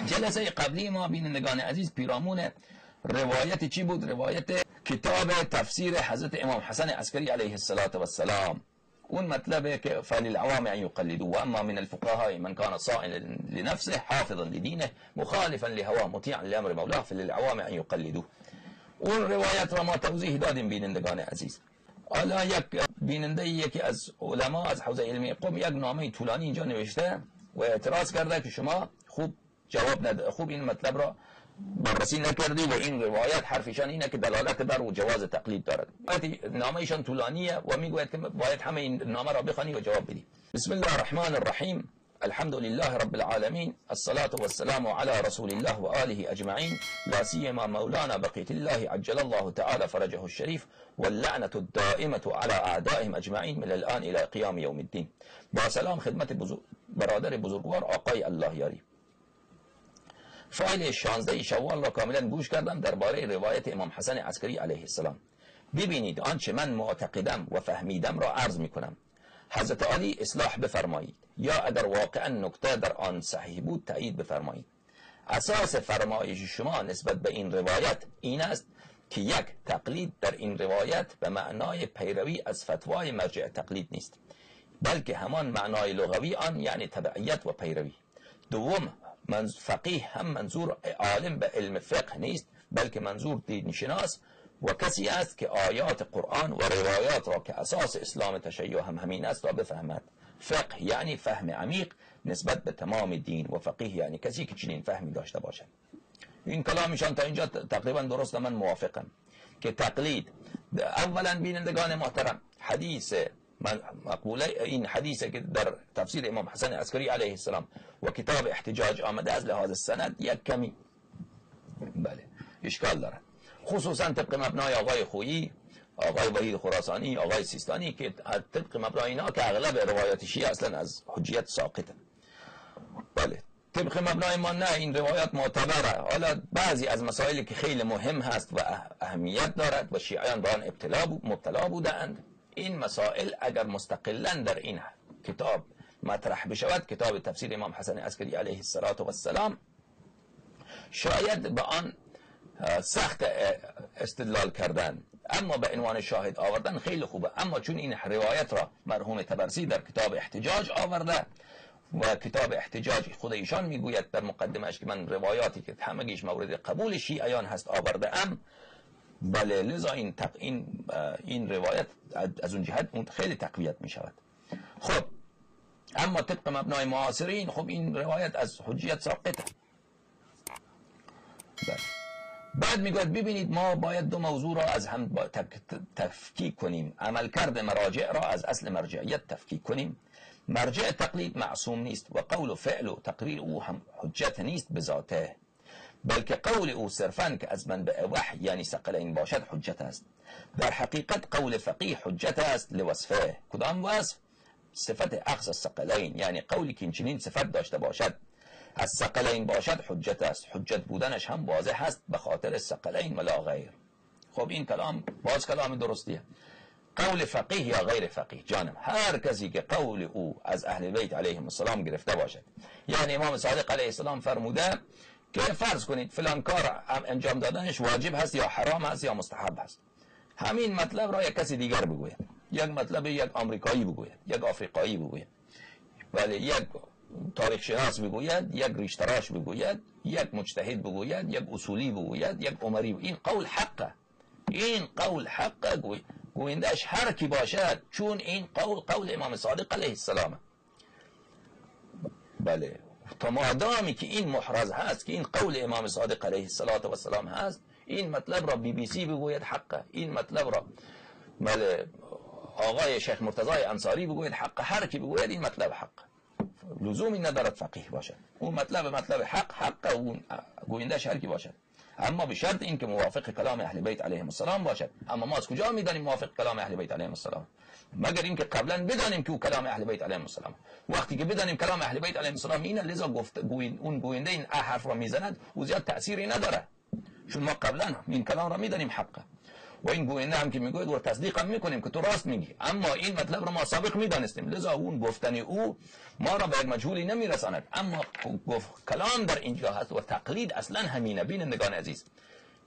جلسه قبلی ما بینندگان عزیز پیرامون روایت چی بود؟ روایت کتاب تفسیر حضرت امام حسن عسکری علیه السلام. اون مطلبه که فللعوام ان یقلدوا و اما من الفقهاء من كان صائلا لنفسه حافظا لدینه مخالفا لهواه مطیعا لامر مولاه فللعوام ان یقلدوا. اون روایت را ما توضیح دادیم بینندگان عزیز. حالا یک بیننده یکی از علما از حوزه علمی قم یک نامه طولانی اینجا نوشته و اعتراض کرده که شما خوب جواب خوب این مطلب را بررسی نکردی و این روایت حرفشان اینه که دلالت بر و جواز تقلید دارد. نامه ایشان طولانیه و میگوید که باید همه این نامه را بخوانی و جواب بدی. بسم الله الرحمن الرحیم. الحمد لله رب العالمين الصلاة والسلام على رسول الله وآله أجمعين لا سيما مولانا بقية الله عجل الله تعالى فرجه الشريف واللعنة الدائمة على أعدائهم أجمعين من الآن إلى قيام يوم الدين. با سلام خدمت برادر بزرگوار آقای الله یاری. فایل 16 شوال را کاملا گوش کردم درباره روایت امام حسن عسکری علیه السلام. ببینید آنچه من معتقدم و فهمیدم را عرض میکنم. حضرت علی اصلاح بفرمایید یا اگر واقعا نکته در آن صحیح بود تایید بفرمایید. اساس فرمایش شما نسبت به این روایت این است که یک، تقلید در این روایت به معنای پیروی از فتوای مرجع تقلید نیست، بلکه همان معنای لغوی آن یعنی تبعیت و پیروی. دوم، فقیه هم منظور عالم به علم فقه نیست، بلکه منظور دینشناس و کسی است که آیات قرآن و روایات را که اساس اسلام تشیع هم همین است را بفهمد. فقه یعنی فهم عمیق نسبت به تمام دین و فقیه یعنی کسی که چنین فهمی داشته باشد. این کلامشان تا اینجا تقریبا درست، من موافقم که تقلید اولا بینندگان محترم حدیث مقبوله این حدیثه که در تفسیر امام حسن عسکری علیه السلام و کتاب احتجاج آمده از لحاظ سند یک کمی بله اشکال دارد، خصوصا طبق مبنای آقای خویی، آقای وحید خراسانی، آقای سیستانی که طبق مبنای اینا که اغلب روایات شیعه اصلا از حجیت ساقطه. بله طبق مبنای ما نه، این روایات معتبره. حالا بعضی از مسائلی که خیلی مهم هست و اهمیت دارد و شیعیان به آن مبتلا بودند، این مسائل اگر مستقلا در این کتاب مطرح بشود، کتاب تفسیر امام حسن عسکری علیه السلام، شاید به آن سخت استدلال کردن، اما به عنوان شاهد آوردن خیلی خوبه. اما چون این روایت را مرحوم طبرسی در کتاب احتجاج آورده و کتاب احتجاج خود ایشان میگوید در مقدمش که من روایاتی که همگیش مورد قبول شیعیان هست آورده ام، بله لذا این روایت از اون جهت خیلی تقویت می شود. خب اما طبق مبنای معاصرین خب این روایت از حجیت ساقطه. بله. بعد میگوید ببینید ما باید دو موضوع را از هم تفکیک کنیم، عملکرد مراجع را از اصل مرجعیت تفکیک کنیم. مرجع تقلید معصوم نیست و قول و فعل و تقریر او هم حجت نیست به ذاته، بلکه قول او صرفاً که از منبع وحی یعنی ثقلین باشد حجت است. در حقیقت قول فقیه حجت است لوصفه. کدام وصف؟ صفت اخذ الثقلین، یعنی قولی که چنین صفت داشته باشد از ثقلین باشد حجت است. حجت بودنش هم واضح است به خاطر الثقلین ولا غیر. خب این کلام باز کلام درستیه. قول فقیه یا غیر فقیه جانم، هر کسی که قول او از اهل بیت علیهم السلام گرفته باشد، یعنی امام صادق علیه السلام فرموده که فرض کنید فلان کار انجام دادنش واجب هست یا حرام هست یا مستحب هست، همین مطلب را یک کسی دیگر بگوید، یک مطلب یک آمریکایی بگوید، یک آفریقایی بگوید، ولی یک تاریخ شناس بگوید، یک ریشتراش بگوید، یک مجتهد بگوید، یک اصولی بگوید، یک عمری بگوید. این قول حقه، این قول حقه، گویندش هر کی باشد، چون این قول امام صادق علیه السلام. بله تا مادامی که این محرز هست که این قول امام صادق علیه السلام هست، این مطلب را BBC بگوید حقه، این مطلب را بله آقای شیخ مرتضی انصاری بگوید حقه، هر کی بگوید این مطلب حقه، لزومی ندارد فقیه باشد. اون مطلب حقه، اون گویندش هر کی باشد، اما به شرط این که موافق کلام اهل بیت علیهم السلام باشد. اما ما از کجا میدانیم موافق کلام اهل بیت علیهم السلام؟ مگر این که قبلا بدانیم که او کلام اهل بیت علیهم السلام. وقتی که بدانیم کلام اهل بیت علیهم السلام اینه، لذا اون گوینده این حرف را میزند او زیاد تأثیری نداره، چون ما قبلا این کلام را میدانیم حقه. و این گوینده هم که میگوید و تصدیق هم میکنیم که تو راست میگی، اما این مطلب رو ما سابق میدانستیم، لذا اون گفتن او ما را به یک مجهولی نمیرساند. اما کلام در اینجا هست و تقلید اصلا همینه. بینندگان عزیز،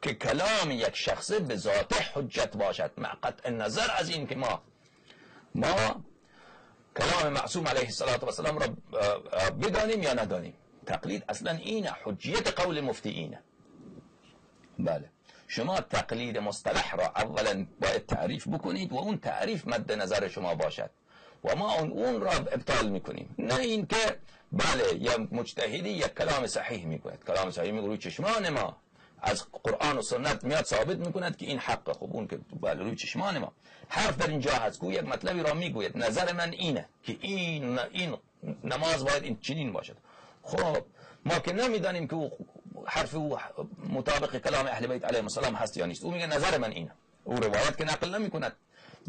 که کلام یک شخص به ذات حجت باشد، مع قطع نظر از این که ما کلام معصوم علیه السلام را بدانیم یا ندانیم. تقلید اصلا اینه، حجیت قول مفتی اینه. بله، شما تقلید مصطلح را اولا باید تعریف بکنید و اون تعریف مد نظر شما باشد و ما اون را ابطال میکنیم. نه این که بله یا مجتهدی یک کلام صحیح میگوید، کلام صحیح میگوید روی چشمان ما از قرآن و سنت میاد ثابت میکند که این حقه. خب اون که بله روی چشمان ما حرف در اینجا هست، یک مطلبی را میگوید نظر من اینه که این نماز باید این چنین باشد. خب ما که نمیدانیم که حرف او مطابق کلام اهل بیت علیهم السلام هست یا نیست، او میگه نظر من اینه، او روایت که نقل نمیکند.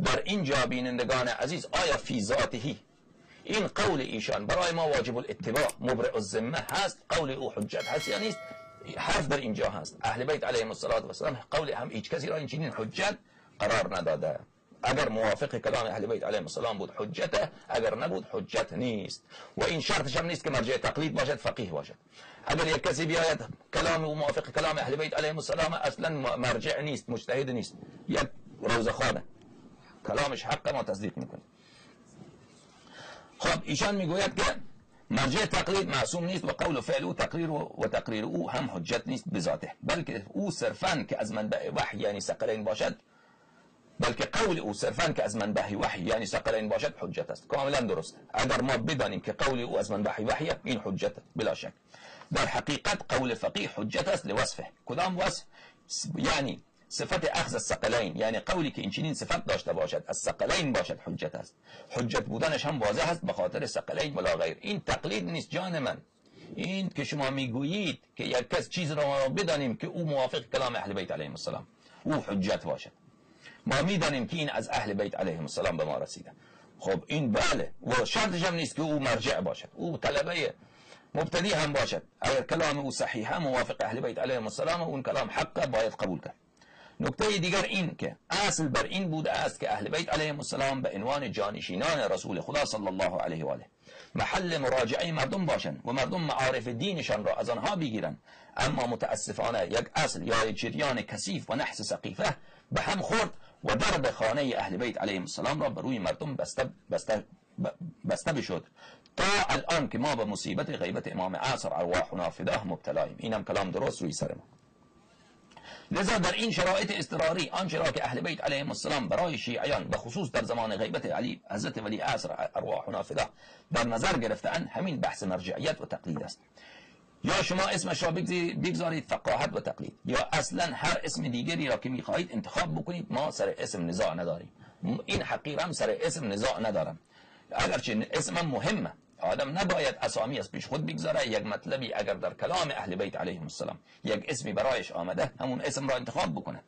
در اینجا بینندگان عزیز، آیا فی ذاتهی این قول ایشان برای ما واجب الاتباع مبرئ الذمه هست؟ قول او حجت هست یا نیست؟ حرف در اینجا هست. اهل بیت علیهم السلام قول هم هیچ کسی را این چنین حجت قرار نداده. اگر موافق کلام اهل بیت علیهم السلام بود حجته، اگر نبود حجت نیست. و این شرطش هم نیست که مرجع تقلید باشد، فقیه باشد. اگر یک کسی بیاید کلام او موافق کلام اهل بیت علیهم السلام، اصلا مرجع نیست، مجتهد نیست، یک روزخوانه، کلامش حق، ما تصدیق میکنیم. خب ایشان میگوید که مرجع تقلید معصوم نیست و قول و فعل او تقریر او هم حجت نیست بذاته، بلکه او صرفاً که از منبع وحی یعنی ثقلین باشد، بلکه قول او صرفاً که از منبع وحی یعنی ثقلین باشد حجت است. کاملا درسته. اگر ما بدانیم که قول او از منبع وحی، این حجت بلا شک. در حقیقت قول فقیه حجت است لوصفه. کدام وصف؟ یعنی صفت اخذ الثقلین، یعنی قولی که این چنین صفت داشته باشد، از ثقلین باشد، حجت است. حجت بودنش هم واضح است به خاطر ثقلین ولا غیر. این تقلید نیست جان من. این که شما میگویید که یک کس چیز را بدانیم که او موافق کلام اهل بیت علیهم السلام، او حجت باشد. ما میدانیم که این از اهل بیت علیهم السلام به ما رسیده. خب این بله، و شرطش هم نیست که او مرجع باشد، او طلبه مبتدی هم باشد. اگر کلام او صحیحه موافق اهل بیت علیهم السلام، اون کلام حق باید قبول کرد. نکته دیگر این که اصل بر این بوده است که اهل بیت علیهم السلام به عنوان جانشینان رسول خدا صلی الله علیه و آله محل مراجعه مردم باشند و مردم معارف دینشان را از آنها بگیرند. اما متاسفانه یک اصل یا یک جریان کثیف و نحس سقیفه به هم خورد و درب خانه اهل بیت علیهم السلام را بر روی مردم بسته بشد، تا الان که ما به مصیبت غیبت امام عصر ارواحنا فداه مبتلاییم. اینم کلام درست روی سر ما. لذا در این شرایط اضطراری، آنچه را که اهل بیت علیهم السلام برای شیعیان به خصوص در زمان غیبت علی حضرت ولی عصر ارواحنا فداه در نظر گرفته‌اند، همین بحث مرجعیت و تقلید است. یا شما اسمش را بگذارید فقاهت و تقلید، یا اصلا هر اسم دیگری را که می‌خواهید انتخاب بکنید. ما سر اسم نزاع نداریم. این حقیقم سر اسم نزاع ندارم، اگرچه اسمم مهمه. آدم نباید اسامی از پیش خود بگذاره. یک مطلبی اگر در کلام اهل بیت علیهم السلام یک اسمی برایش آمده، همون اسم را انتخاب بکنه.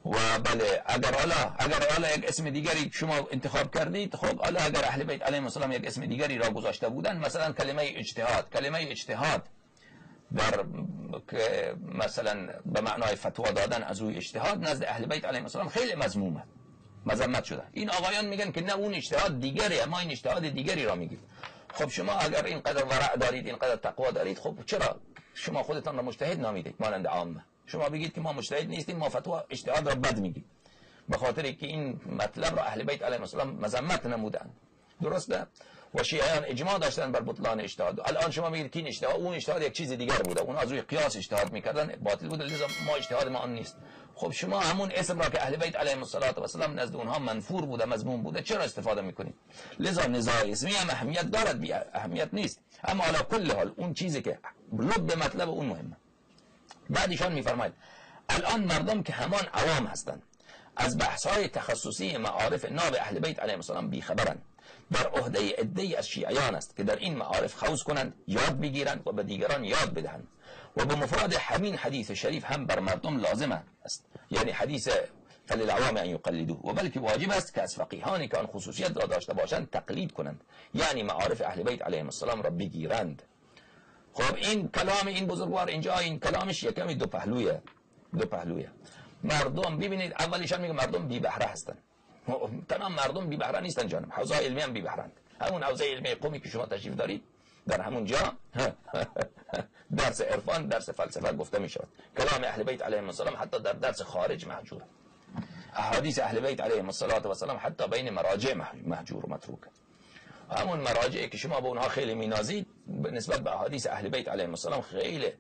و بله اگر حالا یک اسم دیگری شما انتخاب کردید، خب حالا اگر اهل بیت علیهم السلام یک اسم دیگری را گذاشته بودن، مثلا کلمه اجتهاد در مثلا به معنای فتوا دادن از روی اجتهاد، نزد اهل بیت علیهم السلام خیلی مذمومه، مذمت شده. این آقایان میگن که نه، اون اجتهاد دیگری، ما این اجتهاد دیگری را میگیم. خب شما اگر اینقدر ورع دارید، اینقدر تقوا دارید، خب چرا شما خودتان را مجتهد نامیدید مانند عامه؟ شما بگید که ما مجتهد نیستیم، ما فتوا اجتهاد را بد میگیم، به خاطر که این مطلب را اهل بیت علیهم السلام مذمت نمودن. درسته؟ و شیعیان اجماع داشتن بر بطلان اجتهاد. الان شما میگید که این اجتهاد، اون اجتهاد یک چیز دیگر بوده، اون از روی قیاس اجتهاد میکردن، باطل بوده، لذا ما اجتهاد ما آن نیست. خب شما همون اسم را که اهل بیت علیهم السلام نزد اونها منفور بوده، مذموم بوده، چرا استفاده میکنید؟ لذا نزاع اسمی هم اهمیت دارد، بی اهمیت نیست. اما علی کل حال اون چیزی که لب مطلب اون مهمه. بعدشان میفرماید الان مردم که همان عوام هستند، از بحث‌های تخصصی معارف ناب اهل بیت علیهم السلام بیخبرند. در عهده عده‌ای از شیعیان است که در این معارف خوض کنند، یاد بگیرند و به دیگران یاد بدهند. و به مفاد همین حدیث شریف هم بر مردم لازم است، یعنی حدیث فللعوام ان یقلدوه، و بلکه واجب است که از فقیهانی که آن خصوصیت را داشته باشند تقلید کنند، یعنی معارف اهل بیت علیهم السلام را بگیرند. خب این کلام این بزرگوار اینجا، این کلامش یکمی دو پهلویه. مردم ببینید اولیشان میگه مردم بی بهره هستن. تمام مردم بی بهره نیستن جانم، حوزه علمی هم بی بهره‌اند. همون حوزه علمی قومی که شما تشریف دارید در همونجا درس عرفان، درس فلسفه گفته می شود. کلام اهل بیت علیهم السلام حتی در درس خارج محجور، احادیث اهل بیت علیهم السلام حتی بین مراجع محجور و متروک. همون مراجعی که شما به اونها خیلی مینازید نسبت به احادیث اهل بیت علیهم السلام خیلی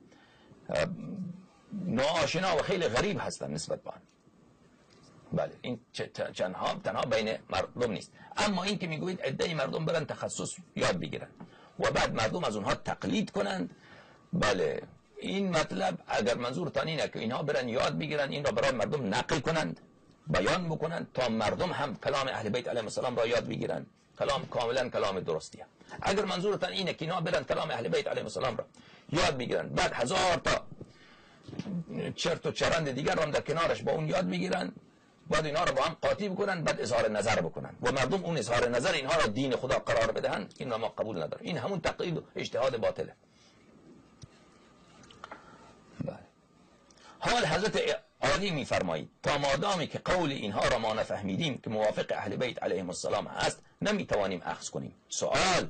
ناآشنا و خیلی غریب هستن نسبت به آن. بله این تنها بین مردم نیست. اما این که میگویید عده مردم برن تخصص یاد بگیرن و بعد مردم از اونها تقلید کنند، بله این مطلب اگر منظورتان اینه که اینها برن یاد بگیرن، این را برای مردم نقل کنند، بیان بکنند تا مردم هم کلام اهل بیت علیهم السلام را یاد بگیرن، کلام کاملا کلام درستیه. اگر منظورتان اینه که اینها برن کلام اهل بیت علیهم السلام را یاد بگیرن، بعد هزار تا چرت و چرند دیگر را هم در کنارش با اون یاد بگیرن، بعد اینها را با هم قاطی بکنن، بعد اظهار نظر بکنن و مردم اون اظهار نظر اینها را دین خدا قرار بدهند، این را ما قبول نداریم. این همون تقلید و اجتهاد باطله. حال حضرت عالی میفرمایید تا مادامی که قول اینها را ما نفهمیدیم که موافق اهل بیت علیهم السلام هست نمیتوانیم اخذ کنیم. سوال: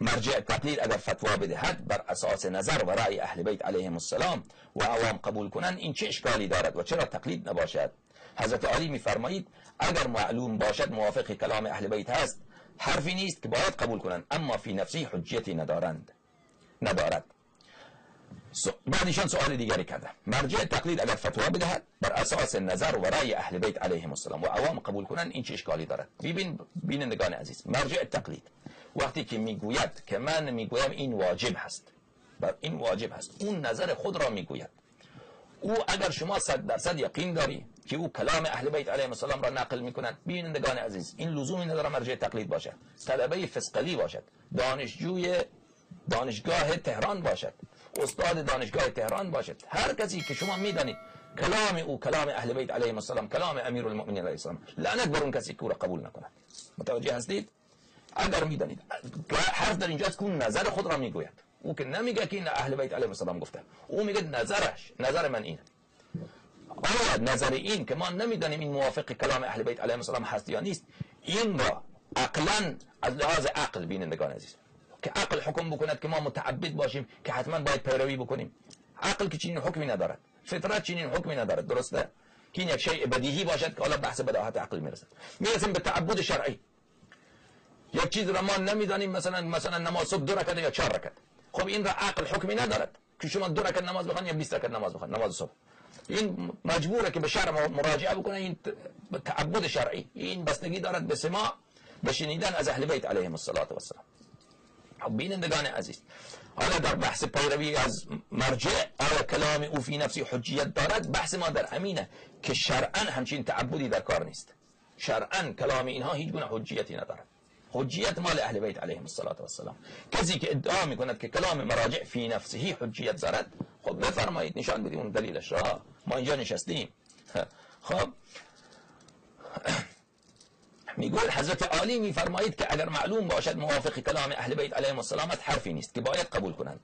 مرجع تقلید اگر فتوا بدهد بر اساس نظر و رأی اهل بیت علیهم السلام و عوام قبول کنند این چه اشکالی دارد و چرا تقلید نباشد؟ حضرت علی میفرمایید اگر معلوم باشد موافق کلام اهل بیت هست حرفی نیست که باید قبول کنند، اما فی نفسی حجیتی ندارد. بعدشان سوال دیگری کرده: مرجع تقلید اگر فتوا بدهد بر اساس نظر و رأی اهل بیت علیهم السلام و عوام قبول کنند این چه اشکالی دارد؟ بینندگان عزیز، مرجع تقلید وقتی که میگوید که من میگویم این واجب هست، بر این واجب هست، اون نظر خود را میگوید. او اگر شما 100% یقین داری که او کلام اهل بیت علیهم السلام را نقل میکنند، بینندگان عزیز این لزومی نداره مرجع تقلید باشد، طلبه فسقلی باشد، دانشجوی دانشگاه تهران باشد، استاد دانشگاه تهران باشد، هر کسی که شما میدانید کلام او کلام اهل بیت علیهم السلام، کلام امیرالمؤمنین علیه السلام، لعنت بر اون کسی که او را قبول نکند. متوجه هستید؟ اگر میدانید حرف در اینجاست که اون نظر خود را میگوید، او که نمیگه که این اهل بیت علیهم السلام گفته، او میگه نظر من اینه. آیا نظر این که ما نمیدانیم این موافق کلام اهل بیت علیهم السلام هست یا نیست، این را عقلا از لحاظ عقل بینندگان عزیز که عقل حکم بکند که ما متعبد باشیم که حتما باید پیروی بکنیم، عقل که چنین حکمی ندارد، فطرت چنین حکمی ندارد، درسته؟ که این یک شیء بدیهی باشد که حالا بحث بداهت عقل میرسیم به تعبد شرعی. یک چیز را ما نمیدانیم، مثلا نماز صبح 2 رکعت یا 4 رکعت، خب این را عقل حکمی ندارد که شما 2 رکعت نماز بخوان یا 20 رکعت نماز بخوان نماز صبح. این مجبوره که به شرع مراجعه بکنه، این تعبد شرعی، این بستگی دارد به سماع به شنیدن از اهل بیت علیهم السلام. بینندگان عزیز، حالا در بحث پیروی از مرجع آیا کلام او فی نفسی حجیت دارد، بحث ما در امینه که شرعا همچین تعبدی در کار نیست، شرعا کلام اینها هیچ گونه حجیتی ندارد، حجیت مال اهل بیت علیهم السلام. کسی که ادعا میکند که کلام مراجع فی نفسه حجیت دارد، خب بفرمایید نشان بدید اون دلیلش را، ما اینجا نشستیم. خب میگوید حضرت عالی میفرمایید که اگر معلوم باشد موافق کلام اهل بیت علیهم السلام حرفی نیست که باید قبول کنند،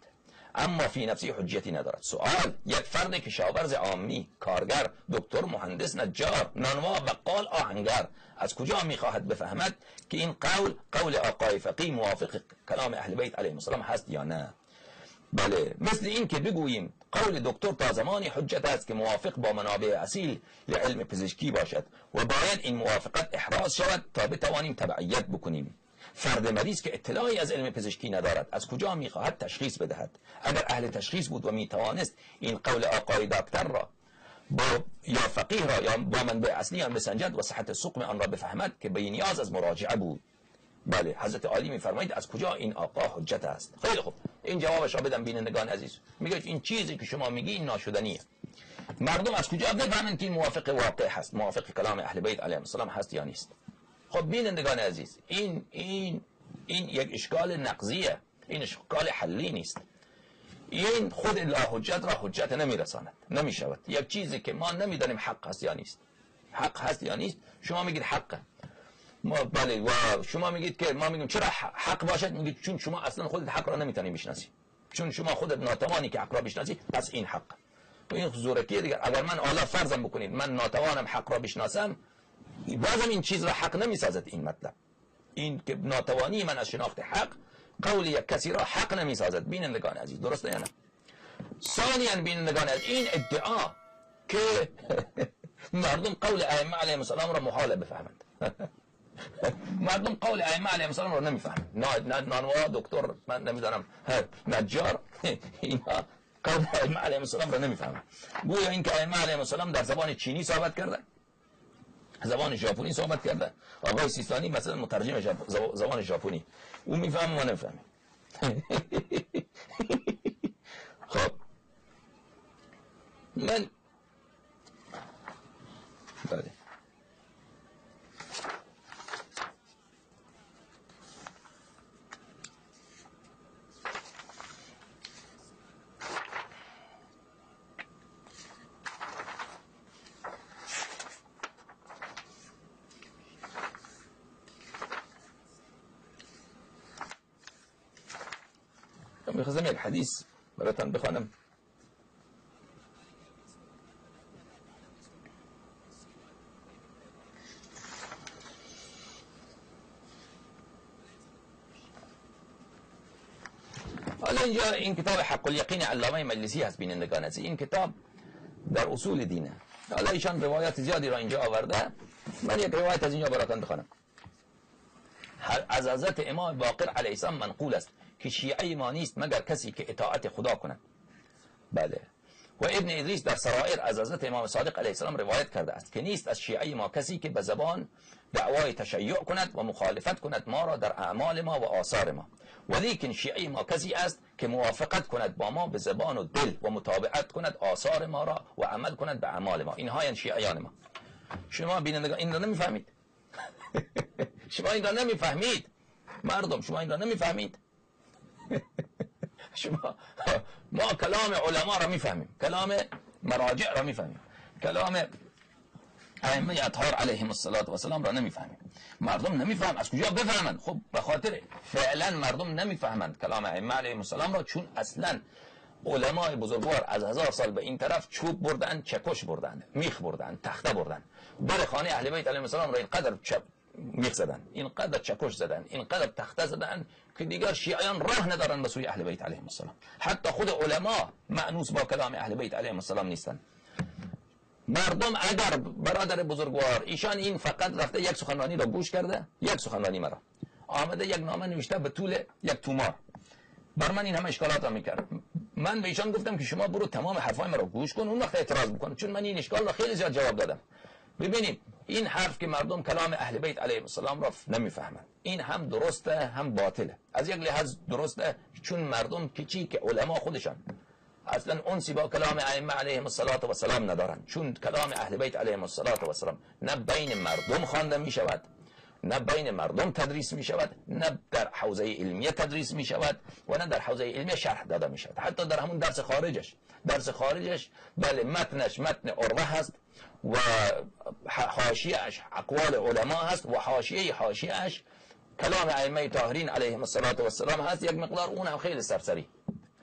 اما فی نفسی حجیتی ندارد. سوال: یک فرد کشاورز عامی، کارگر، دکتر، مهندس، نجار، نانوا، بقال، آهنگر از کجا میخواهد بفهمد که این قول آقای فقیه موافق کلام اهل بیت علیهم السلام هست یا نه؟ بله، مثل این که بگوییم قول دکتر تا زمانی حجت است که موافق با منابع اصیل لعلم پزشکی باشد و باید این موافقت احراز شود تا بتوانیم تبعیت بکنیم. فرد مریض که اطلاعی از علم پزشکی ندارد از کجا میخواهد تشخیص بدهد؟ اگر اهل تشخیص بود و میتوانست این قول آقای دکتر را یا فقیه را یا با منبع اصلی آن بسنجد و صحت سقم آن را بفهمد که به نیاز از مراجعه بود. بله، حضرت عالی میفرمایید از کجا این آقا حجت است؟ خیلی خوب، این جوابش را بدم بینندگان عزیز. میگه این چیزی که شما میگی این ناشدنیه. مردم از کجا بفهمند که این موافق واقع هست، موافق کلام اهل بیت علیهم السلام هست یا نیست؟ خب بینندگان عزیز، این یک اشکال نقضیه، این اشکال حلی نیست. این خود لا حجت را حجت نمیرساند، نمیشود. یک چیزی که ما نمیدانیم حق هست یا نیست، حق هست یا نیست، شما میگید حقه، بله، و شما میگید که ما میگیم چرا حق باشد، میگید چون شما اصلا خودت حق را نمیتونی بشناسی، چون شما خودت ناتوانی که حق را بشناسی، پس این حق. این زورکی دیگر. اگر من حالا فرضم بکنید من ناتوانم حق را بشناسم، بازم این چیز را حق نمیسازد. این مطلب این که ناتوانی من از شناخت حق قول یک کسی را حق نمیسازد. بینندگان عزیز، درسته یا نه؟ ثانیاً بینندگان عزیز، این ادعا که مردم قول ائمه علیهم السلام را محال بفهمند. مردم قول ائمه علیهم السلام را نمیفهمند. نانوا، دکتر، من نمیدونم نجار، اینا قول ائمه علیهم السلام را نمیفهمند. گویا این که ائمه علیهم السلام در زبان چینی صحبت کردن، زبان ژاپنی صحبت کردن. آقای سیستانی مثلا مترجم زبان ژاپنی، اون میفهمه ما نمیفهمیم. خب من بله میخواستم یک حدیث براتون بخوانم. حالا اینجا این کتاب حق الیقین علامه مجلسی هست بینندگان عزیز. این کتاب در اصول دینه. حالا ایشان روایات زیادی را اینجا آورده. من یک روایت از اینجا براتون بخوانم. از حضرت امام باقر علیه السلام منقول است که شیعه ما نیست مگر کسی که اطاعت خدا کند. بله. و ابن ادریس در سرائر از حضرت امام صادق علیه السلام روایت کرده است که نیست از شیعه ما کسی که به زبان دعوای تشیع کند و مخالفت کند ما را در اعمال ما و آثار ما، ولیکن شیعه ما کسی است که موافقت کند با ما به زبان و دل و متابعت کند آثار ما را و عمل کند به اعمال ما. اینها یعنی شیعیان ما. شما بینندگان این را نمیفهمید. شما این را نمیفهمید مردم، شما این را نمیفهمید. شما ما کلام علما را میفهمیم، کلام مراجع را میفهمیم، کلام ائمه اطهار علیهم السلام را نمیفهمیم. مردم نمیفهم. از کجا بفهمند؟ خب به خاطر فعلا مردم نمیفهمند کلام ائمه علیهم السلام را، چون اصلا علمای بزرگوار از 1000 سال به این طرف چوب بردن، چکش بردن، میخ بردن، تخته بردن. در خانه اهل بیت علیهم السلام را اینقدر میخ زدن، اینقدر چکش زدن، اینقدر تخته زدن که دیگر شیعیان راه ندارن به سوی اهل بیت علیهم السلام. حتی خود علما مأنوس با کلام اهل بیت علیهم السلام نیستن. مردم اگر برادر بزرگوار ایشان این فقط رفته یک سخنرانی را گوش کرده، یک سخنرانی مرا آمده یک نامه نوشته به طول یک تومار، بر من این همه اشکالات را میکرد. من به ایشان گفتم که شما برو تمام حرفای مرا گوش کن، اون وقت اعتراض بکن، چون من این اشکال را خیلی زیاد جواب دادم. ببینید این حرف که مردم کلام اهل بیت علیهم السلام را نمیفهمند، این هم درسته هم باطله. از یک لحاظ درسته چون مردم که علما خودشان اصلا انسی با کلام ائمه علیهم السلام ندارن، چون کلام اهل بیت علیهم السلام نه بین مردم خوانده می شود، نه بین مردم تدریس می شود، نه در حوزه علمیه تدریس می شود و نه در حوزه علمیه شرح داده می شود. حتی در همون درس خارجش بله متنش متن عروه هست و حاشیه‌اش اقوال علما هست و حاشیه‌اش کلام ائمه طاهرین علیهم السلام هست، یک مقدار اون هم خیلی سرسری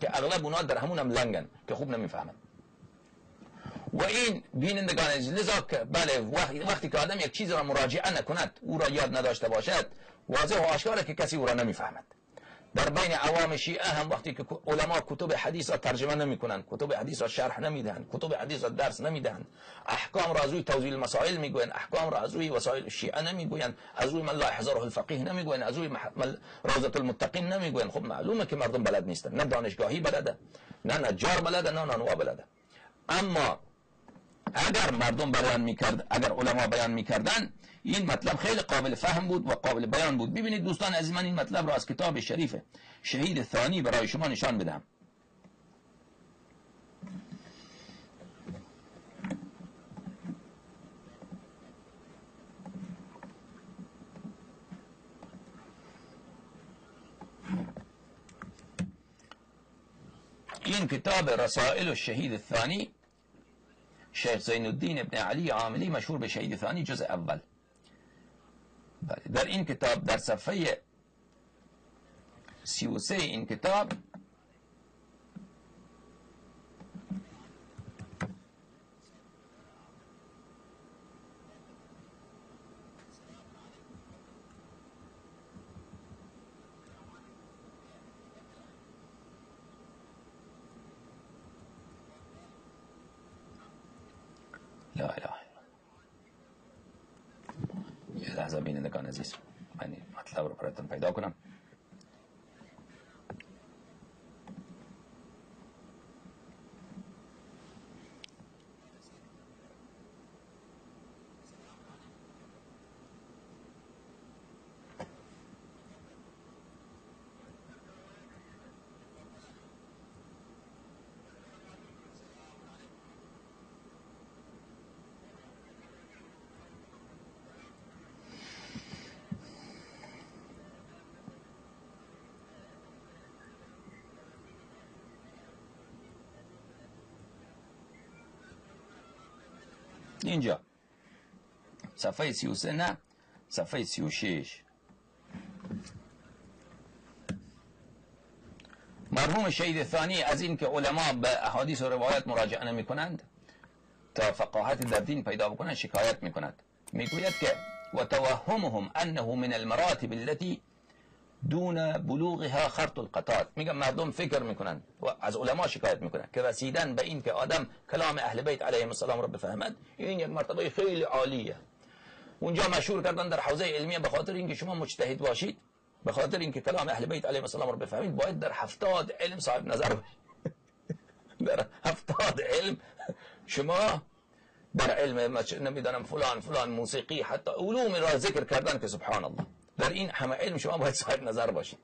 که اغلب اونا در همون هم لنگن که خوب نمیفهمن. و این بینندگان لذا که بله وقتی که آدم یک چیز را مراجعه نکند، او را یاد نداشته باشد، واضح و آشکاره که کسی او را نمیفهمد. در بین عوام شیعه هم وقتی که علما کتب حدیث را ترجمه نمیکنند، کتب حدیث را شرح نمیدهند، کتب حدیث را درس نمیدهند، احکام را از روی توضیح المسائل میگویند، احکام را از روی وسائل شیعه نمیگویند، از روی من لا يحضره الفقيه نمیگویند، از روی روضة المتقین نمیگویند. خب معلومه که مردم بلد نیستن، نه دانشگاهی بلده، نه نجار بلده، نه نانوا بلده. اما اگر مردم بیان میکرد، اگر علما بیان میکردن، این مطلب خیلی قابل فهم بود و قابل بیان بود. ببینید دوستان عزیز، من این مطلب را از کتاب شریف شهید ثانی برای شما نشان بدم. این کتاب رسائل الشهید الثانی، شیخ زین الدین ابن علی عاملی مشهور به شهید ثانی، جزء اول. در این کتاب در صفحه 33 این کتاب لا اله الا الله. یه لحظه بینندگان عزیز من مطلب رو براتون پیدا کنم. اینجا صفحه 33 نه صفحه 36 مرحوم شهید ثانی از این که علما به احادیث و روایت مراجعه نمی کنند تا فقاهت در دین پیدا بکنند شکایت می کند. می گوید که و توهمهم انه من المراتب التي دون بلوغها خرط القطار. میگم مردم فکر میکنن و از علما شکایت میکنن که رسیدن به این که آدم کلام اهل بیت علیهم السلام را بفهمد این یک مرتبه خیلی عالیه. اونجا مشهور کردن در حوزه علمیه به خاطر اینکه شما مجتهد باشید، به خاطر اینکه کلام اهل بیت علیهم السلام را بفهمید باید در 70 علم صاحب نظر باشید. در 70 علم شما در علم نمیدانم فلان موسیقی حتی علوم را ذکر کردن که سبحان الله در این همه علم شما باید صاحب نظر باشید.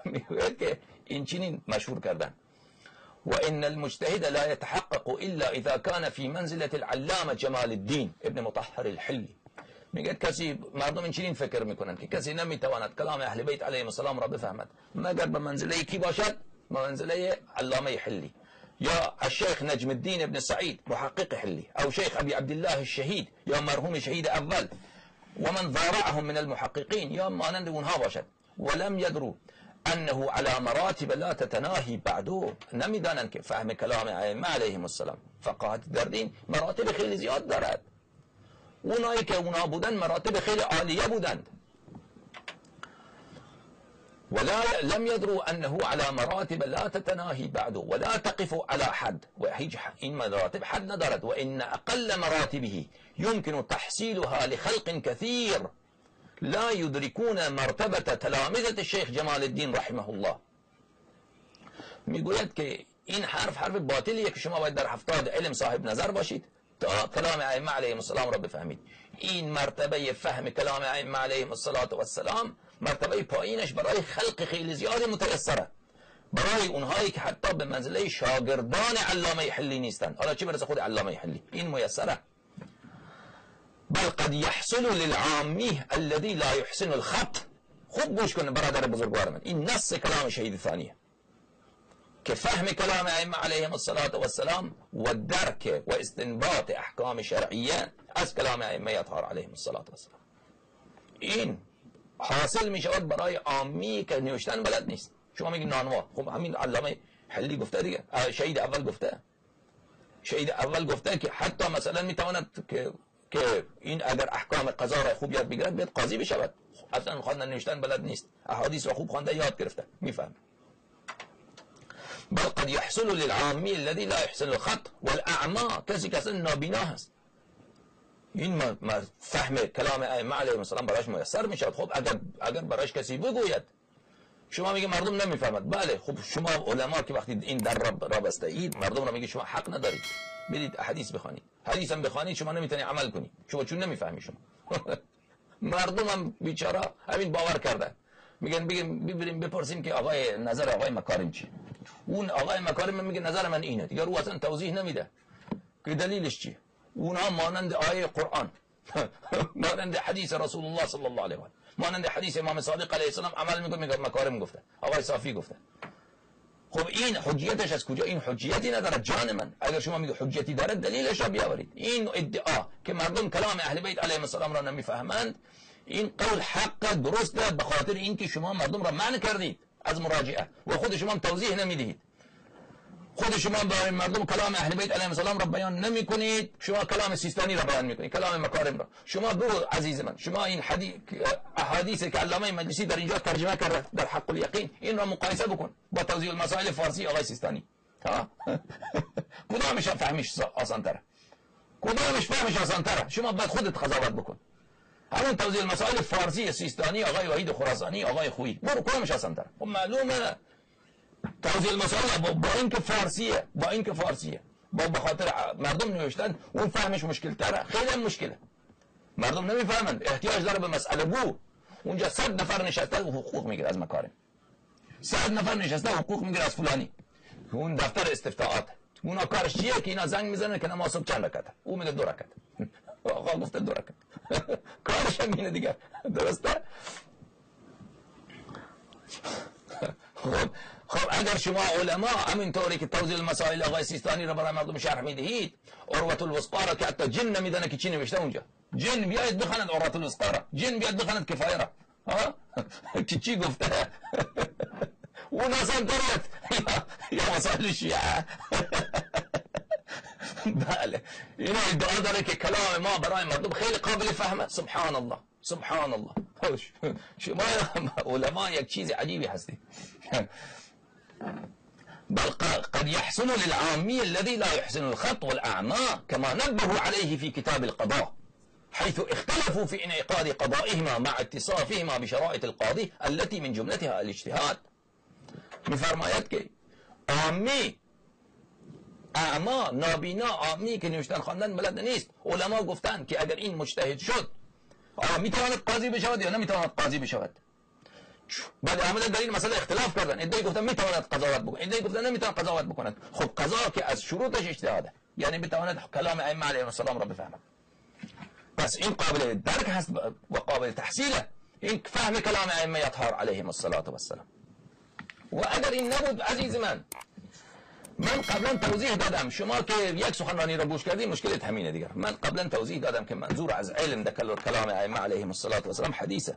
میگوید که این چنین مشهور کردن و ان المجتهد لا يتحقق الا اذا كان في منزله العلامه جمال الدين ابن مطهر الحلی. میگه کسی مردم این چنین فکر میکنن که کسی نمیتواند کلام اهل بیت علیهم السلام را بفهمد مگر به منزله کی باشد؟ منزله علامه حلی یا الشيخ نجم الدين ابن سعيد محقق حلی او شيخ ابي عبد الله الشهيد یا مرحوم شهید اول ومن ضارعهم من المحققين یا مانند اونها باشد. ولم يدروا انه على مراتب لا تتناهي بعده. نمیدانند که فهم کلام ائمه علیهم السلام فقاهت در دین مراتب خیلی زیاد دارد. اونایی که اونا بودن مراتب خیلی عالیه بودند. ولا لم يدروا انه على مراتب لا تتناهي بعده ولا تقف على حد. و هیچ این مراتب حد ندارد. و ان اقل مراتبه يمكن تحصيلها لخلق كثير لا يدركون مرتبة تلامذة الشيخ جمال الدين رحمه الله. میگوید که این حرف باطلیه که شما باید در 70 علم صاحب نظر باشید تا کلام ائمه علیهم السلام را بفهمید. این مرتبه فهم کلام ائمه علیهم السلام مرتبه پایینش برای خلق خیلی زیاد متیسره، برای اونهایی که حتی به منزله شاگردان علامه حلی نیستند. حالا چه برسه خود علامه حلی این میسره. بل قد يحصل للعامی الذي لا يحسن الخط. خوب گوش کنه برادر بزرگوار من، این نص کلام شهید ثانیه که فهم کلام ائمه علیهم السلام و درک و استنباط احکام شرعیه از کلام ائمه اطهار علیهم السلام این حاصل می شود برای عامی که نوشتن بلد نیست. شما میگید نانوا، خب همین علامه حلی گفته دیگه، شهید اول گفته که حتی مثلا میتواند که این اگر احکام قضا را خوب یاد بگیرد بیاد قاضی بشود. اصلا خواندن نوشتن بلد نیست، احادیث را خوب خوانده یاد گرفته میفهم. بل قد يحصل للعامی الذي لا يحسن الخط والاعمى، کسی که اصلا نابینا هست این فهم کلام ائمه علیهم السلام براش میسر میشود. خب اگر براش کسی بگوید شما میگه مردم نمیفهمد، بله خب شما علما که وقتی این در را بسته اید مردم را میگه شما حق ندارید برید حدیث بخوانید، حدیث هم بخوانید شما نمیتونید عمل کنید شما چون نمیفهمی شما. مردم هم بیچاره همین باور کردن، میگن ببریم بپرسیم که آقای نظر آقای مکارم چی. اون آقای مکارم میگه نظر من اینه، دیگه رو اصلا توضیح نمیده که دلیلش چیه. اونها مانند آیه قرآن مانند حدیث رسول الله صلی الله علیه و آله مانند حدیث امام صادق علیه السلام عمل میکنه. میگه مکارم گفته، آقای صافی گفته. خب این حجیتش از کجا؟ این حجیتی نداره جان من. اگر شما میگه حجیتی داره دلیلش را بیاورید. این ادعا که مردم کلام اهل بیت علیهم السلام را نمیفهمند این قول حق درسته، به خاطر اینکه شما مردم را منع کردید از مراجعه و خود شما توضیح نمیدید. خود شما برای مردم کلام اهل بیت علیهم السلام را بیان نمی کنید، شما کلام سیستانی را بیان میکنید، کلام مکارم را. شما بگو عزیز من، شما این احادیث که علامه مجلسی در اینجا ترجمه کرده در حق الیقین این را مقایسه بکن با توضیح المسائل فارسی آقای سیستانی. کدامش فهمیش آسان تره؟ کدامش فهمش آسان تره؟ شما باید خودت قضاوت بکن. همون توضیح المسائل فارسی سیستانی آقای وحید خراسانی آقای خویی، برو کدامش آسان تره؟ خب معلومه توضیح المسائل با اینکه فارسیه، با بخاطر مردم نوشتن اون فهمش مشکل تره، خیلی مشکله. مردم نمیفهمند، احتیاج داره به مسئله گو. اونجا 100 نفر نشسته حقوق میگیره از مکارم، 100 نفر نشسته حقوق میگیره از فلانی. اون دفتر استفتاءات اونا کارش چیه که اینا زنگ میزنن که نماز صبح چند رکعته، او میگه 2 رکعت. آقا گفته 2 رکعت. کارش هم اینه دیگه، درسته؟ خب اگر شما علما همینطوری که توضیح المسائل آقای سیستانی را برای مردم شرح میدهید، عروة الوثقی را که حتی جن نمیدونه که چی نوشته اونجا، جن بیاید بخواند عروة الوثقی را، جن بیاید بخواند کفایه را، که چی گفته؟ اون اصلا دارد یا مسائل شیعه. بله اینا ادعا داره که کلام ما برای مردم خیلی قابل فهمه. سبحان الله سبحان الله. شما علما یک چیز عجیبی هستی. بل قد يحسن للعامي الذي لا يحسن الخط والأعمى كما نبهوا عليه في كتاب القضاء حيث اختلفوا في انعقاد قضائهما مع اتصافهما بشرائط القاضي التي من جملتها الاجتهاد. میفرماید که عامی، اعما، نابینا، عامی که نوشتن خواندن بلد نیست، علما گفتن که اگر این مجتهد شد میتواند قاضی بشود یا نمیتواند قاضی بشود. بعد آمدن در این مسئله اختلاف کردن، ادعای گفتن میتواند قضاوت بکنه، ادعای گفتن نمیتواند قضاوت بکنه. خب قضا که از شروطش اجتهاده، یعنی بتواند کلام ائمه علیهم السلام را بفهمد. پس این قابل درک هست و قابل تحصیله، این فهم کلام ائمه اطهار علیهم السلام. و اگر این نبود عزیز من قبلا توضیح دادم، شما که یک سخنرانی را گوش کردی مشکلت همینه دیگر. من قبلا توضیح دادم که منظور از علم در کلام ائمه علیهم السلام حدیثه.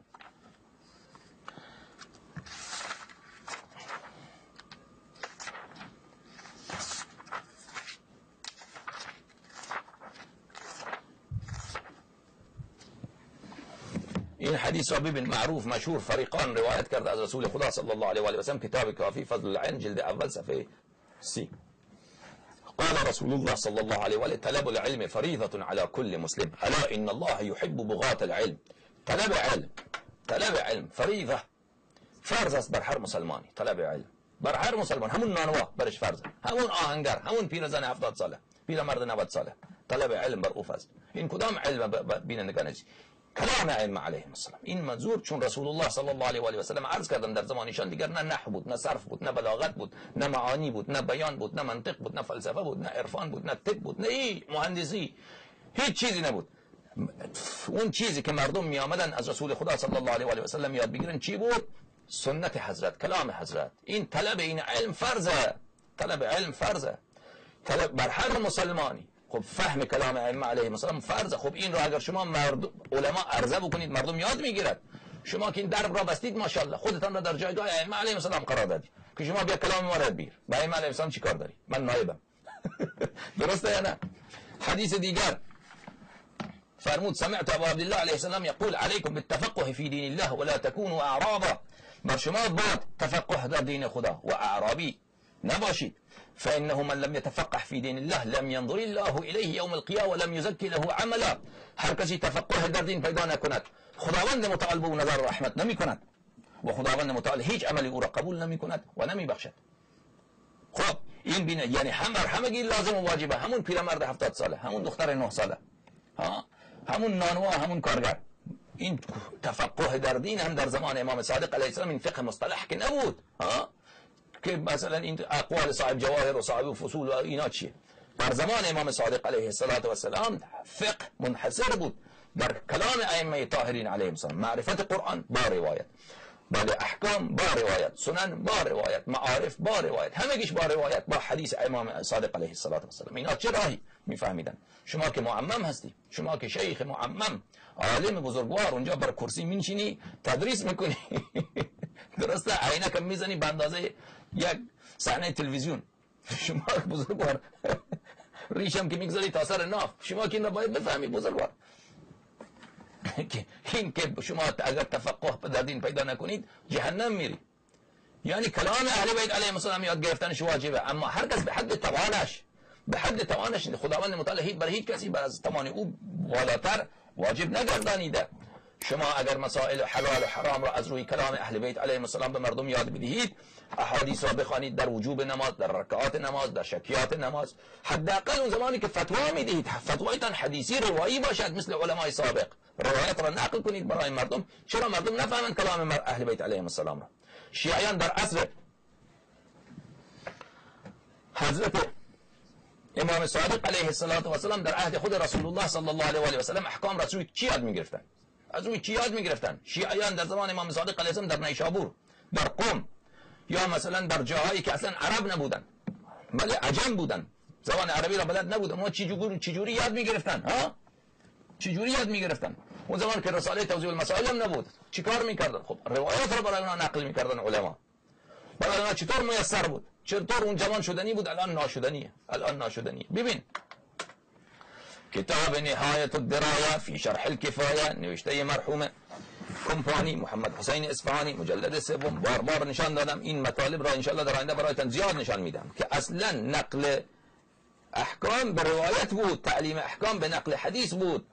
این حدیث را ببین، معروف مشهور فریقان روایت کرده از رسول خدا صلی الله علیه و آله و سلم، کتاب کافی فضل العلم جلد اول صفحه 30. قال رسول الله صلی الله علیه و آله طلب العلم فریضة على كل مسلم الا ان الله يحب بغاة العلم. طلب علم فریضه، فرض است بر هر مسلمانی. طلب علم بر هر مسلمان، همون نانوا برش فرضه، همون آهنگر، همون پیرزن 70 ساله، پیرمرد 90 ساله، طلب علم بر او فرض. این کدام علم بینندگان کلام ائمه علیهم السلام. این منظور چون رسول الله صلی الله علیه و آله و سلم عرض کردن در زمانشان دیگر نه نحو بود، نه صرف بود، نه بلاغت بود، نه معانی بود، نه بیان بود، نه منطق بود، نه فلسفه بود، نه عرفان بود، نه طب بود، نه مهندسی، هیچ چیزی نبود. اون چیزی که مردم می آمدن از رسول خدا صلی الله علیه و آله و سلم یاد بگیرن چی بود؟ سنت حضرت، کلام حضرت. این طلب این علم فرضه، طلب علم فرضه، طلب بر هر مسلمانی. خب فهم کلام ائمه علیهم السلام فرضه. خب این رو اگر شما علما عرضه بکنید مردم یاد میگیرد. شما که این درب را بستید ماشاءالله، خودتان را در جایگاه ائمه علیهم السلام قرار دادید که شما بیا کلام ما را بگیر. با ائمه علیهم السلام چی کار داری؟ من نایبم. درسته یا نه؟ حدیث دیگر فرمود سمعت ابو عبد الله علیه السلام یقول علیکم بالتفقه فی دین الله ولا تكونوا اعرابا. بر شما باید تفقه در دین خدا و اعرابی نباشید. فإنه من لم يتفقه في دين الله لم ينظر الله إليه يوم القيامة ولم يزكي له عملا. هر کسی تفقه در دین پیدا نکند خداوند متعال به نظر رحمت نمی کند و خداوند متعال هیچ عملی او را قبول نمی کند و نمی بخشد. خب این بینه، یعنی همگی لازم و واجبه. همون پیرمرد 70 ساله، همون دختر 9 ساله، همون نانوا، همون کارگر. این تفقه در دین هم در زمان امام صادق علیه السلام این فقه مصطلح که نبود. که مثلا این اقوال صاحب جواهر و صاحب فصول و اینا چیه؟ در زمان امام صادق علیه السلام فقه منحصر بود در کلام ائمه طاهرین علیهم السلام. معرفت قرآن با روایت، بله احکام با روایت، سنن با روایت، معارف با روایت، همگیش با روایت، با حدیث امام صادق علیه السلام. اینا چه راهی میفهمیدن؟ شما که معمم هستی، شما که شیخ معمم، عالم بزرگوار، اونجا بر کرسی میشینی تدریس میکنی. درسته؟ عینکم میزنی به اندازه یک صحنه تلویزیون. شما بزرگوار ریشم که میگذاری تا سر ناف، شما که این را باید بفهمی بزرگوار. این که شما اگر تفقه در دین پیدا نکنید جهنم میری. یعنی کلام اهل بیت علیهم السلام یاد گرفتنش واجبه، اما هر کس به حد توانش به حد توانش خداوند متعال هیچ برای هیچ کسی بر از توان او بالاتر واجب نگردانیده. شما اگر مسائل حلال و حرام را از روی کلام اهل بیت علیهم السلام به مردم یاد بدهید، احادیث را بخوانید در وجوب نماز، در رکعات نماز، در شکیات نماز، حداقل اون زمانی که فتوا میدهید فتوایتان حدیثی روایی باشد مثل علمای سابق، روایت را نقل کنید برای مردم. چرا مردم نفهمند کلام اهل بیت علیهم السلام را؟ شیعیان در عصر حضرت امام صادق علیه السلام در عهد خود رسول الله صلی الله علیه و سلم احکام را از روی چی یاد میگرفتن؟ از روی چی یاد میگرفتن؟ شیعیان در زمان امام صادق علیه السلام در نیشابور، در قم، یا مثلا در جاهایی که اصلا عرب نبودن، بله عجم بودن، زبان عربی را بلد نبودن، ما چجوری یاد میگرفتن؟ ها؟ چجوری یاد میگرفتن؟ اون زمان که رساله توضیح المسائل هم نبود، چیکار میکردن؟ خب روایات را برای اونها نقل میکردن علما. برای اونها چطور میسر بود؟ چطور اون جوان شدنی بود الان ناشدنیه؟ الان ناشدنیه. ببین کتاب نهایت الدرایه فی شرح الکفایه نوشته مرحوم کمپانی محمد حسین اصفهانی، مجلد سوم. بار نشان دادم این مطالب را ان شاء الله در آینده برایتان زیاد نشان میدم که اصلا نقل احکام به روایت بود، تعلیم احکام به نقل حدیث بود.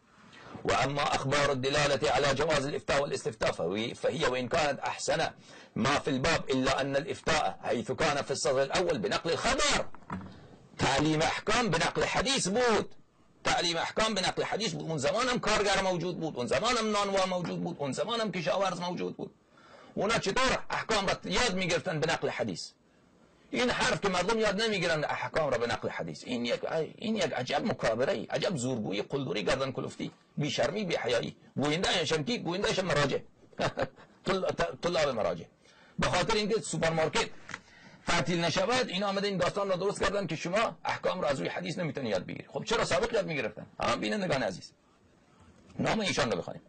و اما اخبار الدلاله على جواز الافتاء والاستفتاء فهي وان كانت احسن ما في الباب الا ان الافتاء حيث كان في الصدر الاول بنقل الخبر. تعلیم احکام به نقل حدیث بود، تعلیم احکام به نقل حدیث بود. اون زمان هم کارگر موجود بود، اون زمان هم نانوا موجود بود، اون زمان هم کشاورز موجود بود. اونا چطور احکام را یاد میگرفتن به نقل حدیث؟ این حرف که مردم یاد نمیگیرن احکام را به نقل حدیث، این یک عجب مکابره، عجب زورگویی، قلدری، گردن کلفتی، بی شرمی، بی حیایی. گوینده شمکی، گوینده مراجع طلاب مراجع. به خاطر اینکه سوپرمارکت تعطیل نشود اینا آمده این داستان را درست کردن که شما احکام را از روی حدیث نمیتونید یاد بگیرید. خب چرا سابق یاد میگرفتن؟ بینندگان عزیز نام ایشان رو بخونیم.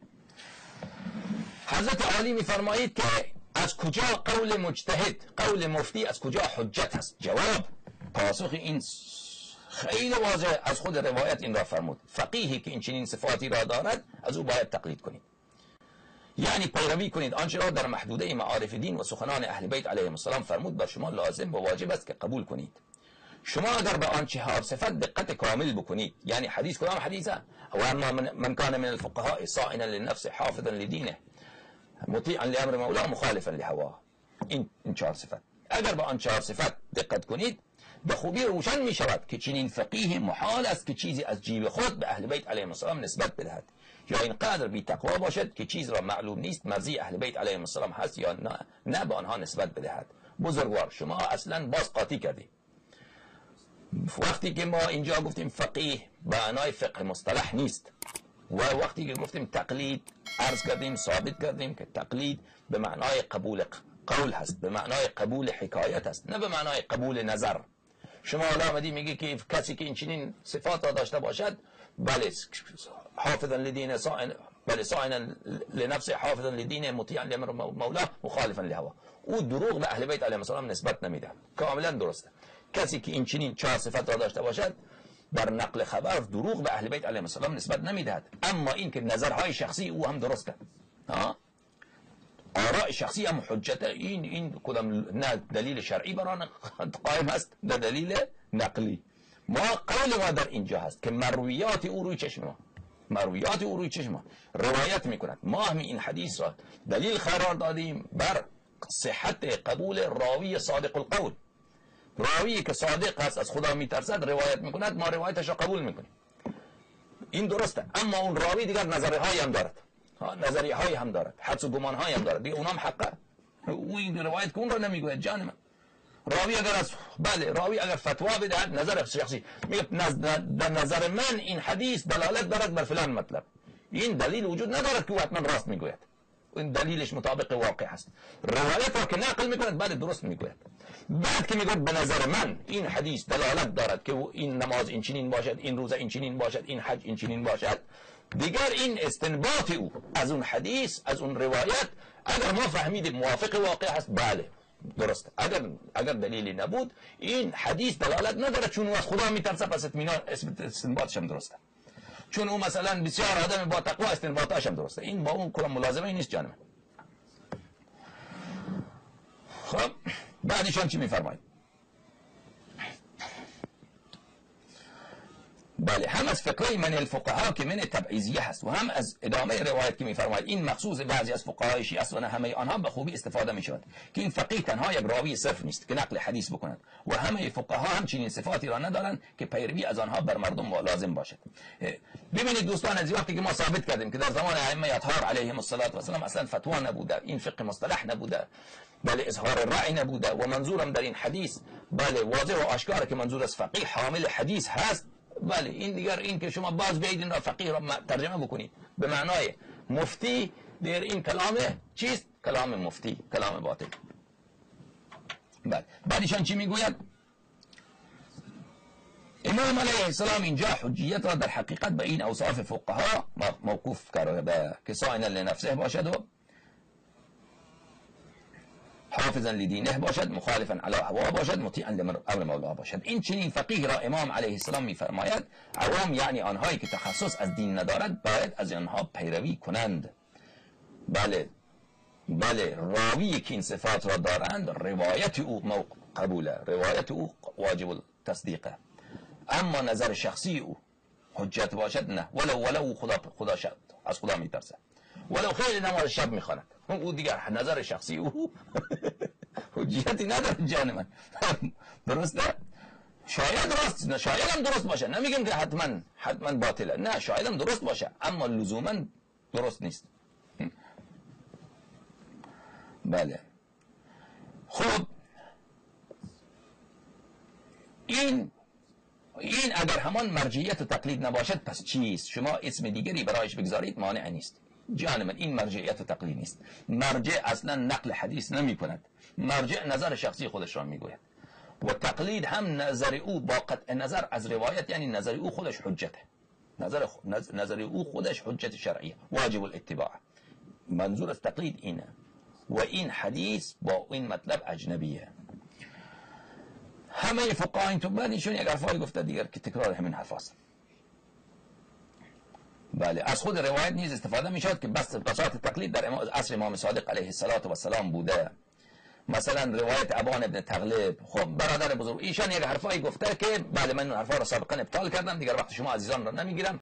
حضرت علی میفرمایید که از کجا قول مجتهد، قول مفتی از کجا حجت است؟ جواب پاسخ این خیلی واضح از خود روایت این را فرمود: فقیهی که این چنین صفاتی را دارد از او باید تقلید کنید، یعنی پیروی کنید آنچه را در محدوده معارف دین و سخنان اهل بیت علیهم السلام فرمود بر شما لازم و واجب است که قبول کنید. شما اگر به آن چهار صفت دقت کامل بکنید، یعنی حدیث کدام حدیثه؟ و اما من کان من الفقهاء صائنا للنفس حافظا لدینه مطیعا لامر مولاه مخالفا لهواه، این چهار صفت اگر به آن چهار صفت دقت کنید به خوبی روشن می شود که چنین فقیه محال است که چیزی از جیب خود به اهل بیت علیهم السلام نسبت بدهد، یا اینقدر بی تقوا باشد که چیز را معلوم نیست مرضی اهل بیت علیهم السلام هست یا نه به آنها نسبت بدهد. بزرگوار شما اصلا باز قاطی کردید. وقتی که ما اینجا گفتیم فقیه به معنای فقه مصطلح نیست، و وقتی که گفتیم تقلید عرض کردیم ثابت کردیم که تقلید به معنای قبول قول هست، به معنای قبول حکایت هست، نه به معنای قبول نظر. شما حالا آمدی میگی که کسی که این چنین صفات را داشته باشد بله حافظا لدین بله صائنا لنفس حافظا لدین مطیعا لامر مولاه مخالفا لهوا، او دروغ به اهل بیت علیهم السلام نسبت نمیده. کاملا درسته. کسی که این چنین چهار صفات را داشته باشد در نقل خبر دروغ به اهل بیت علیهم السلام نسبت نمیدهد. اما این که نظرهای شخصی او هم درسته، آراء شخصی هم حجته، این کدام نه دلیل شرعی بران قائم هست نه دلیل نقلی. ما قول ما در اینجا هست که مرویات او روی چشم ما روایت میکند. ما هم این حدیث را دلیل قرار دادیم بر صحت قبول راوی صادق القول. راوی که صادق هست از خدا میترسد روایت میکند، ما روایتش را قبول میکنیم، این درسته. اما اون راوی دیگر نظریه هایی هم دارد، نظریه هایی هم دارد، حدس و گمان هایی هم دارد، دیگه اونام حقه. او این روایت که اون را نمیگوید جان من. راوی اگر فتوا بدهد نظر شخصی میگه در نظر من این حدیث دلالت دارد بر فلان مطلب، این دلیل وجود ندارد که او حتما راست میگوید، این دلیلش مطابق واقع هست. روایت را که نقل میکند بعد درست میگوید. بعد که میگه به نظر من این حدیث دلالت دارد که این نماز این چنین باشد، این روزه این چنین باشد، این حج این چنین باشد، دیگر این استنباط او از اون حدیث از اون روایت اگر ما فهمیدیم موافق واقع هست بله درسته. اگر دلیلی نبود این حدیث دلالت نداره چون او از خدا میترسه پس استنباطش هم درسته، چون او مثلا بسیار آدم با تقوا استنباطش هم درسته. این با اون کلا ملازمه نیست جانم. خب بعدشان چی میفرمایید؟ بله، هم از فقه من الفقها که من تبعیضیه هست و هم از ادامه روایت که می‌فرماید این مخصوص بعضی از فقهای شیعه است و نه همه آنها به خوبی استفاده می‌شود که این فقیه تنها یک راوی صرف نیست که نقل حدیث بکند و همه فقها هم چنین صفاتی را ندارند که پیروی از آنها بر مردم لازم باشد. ببینید دوستان، از وقتی که ما ثابت کردیم که در زمان ائمه اطهار علیهم السلام اصلا فتوا نبوده، این فقه مصطلح نبوده، بله اظهار رأی نبوده و منظورم در این حدیث بله واضح و آشکاره که منظور از فقیه حامل حدیث هست. بله این دیگر این که شما باز بیایید این را فقیه را ترجمه بکنید به معنای مفتی، در این کلام چیست؟ کلام مفتی، کلام باطل. بله بعدشان چی میگوید؟ امام علیه السلام اینجا حجیت را در حقیقت به این اوصاف فقها موقوف کرده که صائنا لنفسه باشد و حافظا لدینه باشد، مخالفا علی هوا باشد، مطیعا لامر مولا باشد. این چنین فقیه را امام علیه السلام میفرماید عوام یعنی آنهایی که تخصص از دین ندارد باید از آنها پیروی کنند. بله راوی که این صفات را دارند روایت او قبوله، روایت او واجب التصدیقه، اما نظر شخصی او حجت باشد نه، ولو خدا شد از خدا میترسه، ولو خیلی نماز شب میخواند او دیگر نظر شخصی او حجیتی نداره جان من. درسته؟ شاید راست، نه شاید هم درست باشه، نمیگم که حتما باطله، نه شاید هم درست باشه اما لزوما درست نیست. بله خب این اگر همان مرجعیت و تقلید نباشد پس چیست؟ شما اسم دیگری برایش بگذارید مانع نیست. جان من این مرجعیت و تقلید نیست. مرجع اصلا نقل حدیث نمی کند، مرجع نظر شخصی خودش را میگوید و تقلید هم نظر او با قطع نظر از روایت، یعنی نظر او خودش حجته، نظر او خودش حجت شرعیه، واجب الاتباع. منظور از تقلید اینه و این حدیث با این مطلب اجنبیه. همه فقها این تو بعدشون یک حرفایی گفته دیگر که تکرار همین حرفاست. بله از خود روایت نیز استفاده می شود که بساط تقلید در عصر امام صادق علیه السلام بوده. مثلا روایت ابان ابن تغلب، خب برادر بزرگ ایشان یک حرفایی گفته که بله من اون حرفا را سابقا ابطال کردم، دیگر وقت شما عزیزان را نمیگیرم.